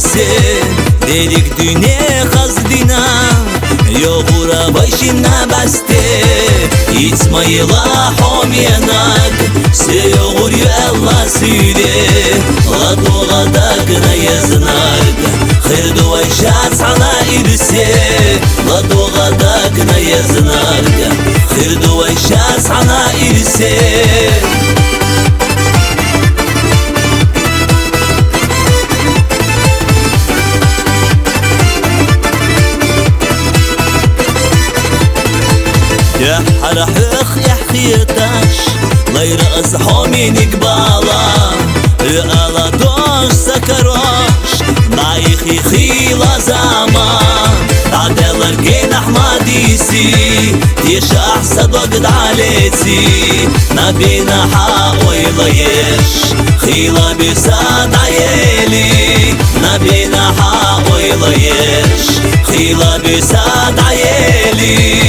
irse delik düne kazdina Yoğura başına bastı İsmail'a homyanak Seyoğur yalla süde La doğada gına yazınak Hırdu ayşat sana irse La doğada gına yazınak Hırdu ayşat sana irse يا حرحخ يا حيطاش لا يرأس حومينك بالا رألا دوش سكروش نايخي خيلا زمان عدلر جين أحمديسي تيش أحسد وقد عليتي نبينا حاوي ضيش خيلا بساد عيالي نبينا حاوي ضيش خيلا بساد عيالي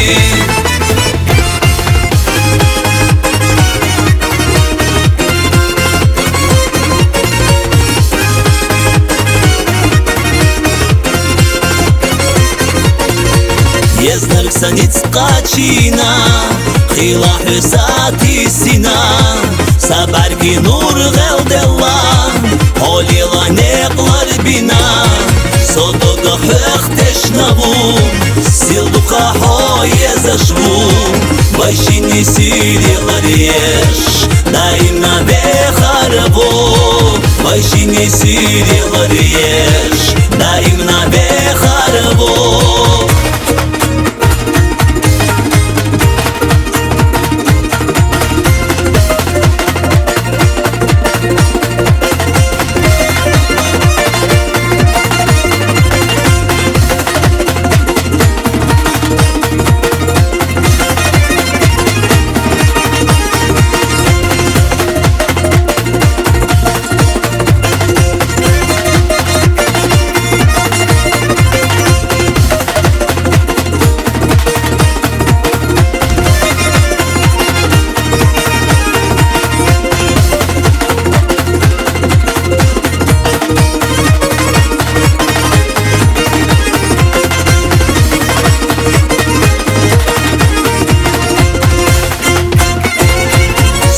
Езнер ксаниц качина Хила хюсати сина Сабарги нур гелдела Холила неклар бина Содога хөхтеш наву Силдука хое зашву Байшини сирилар еш Наимна бехарабу Байшини сирилар еш Наимна бехарабу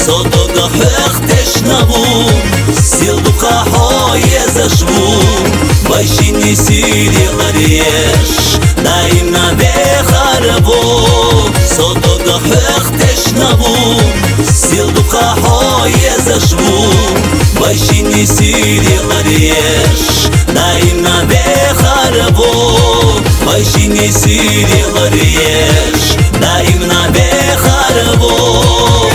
Содога хөхтеш наву Силдука хое зашву Байшини сирилар еш Наимна бехарабу Содога хөхтеш наву Силдука хое зашву Байшини сирилар еш Наимна бехарабу Байшини сирилар еш Наимна бехарабу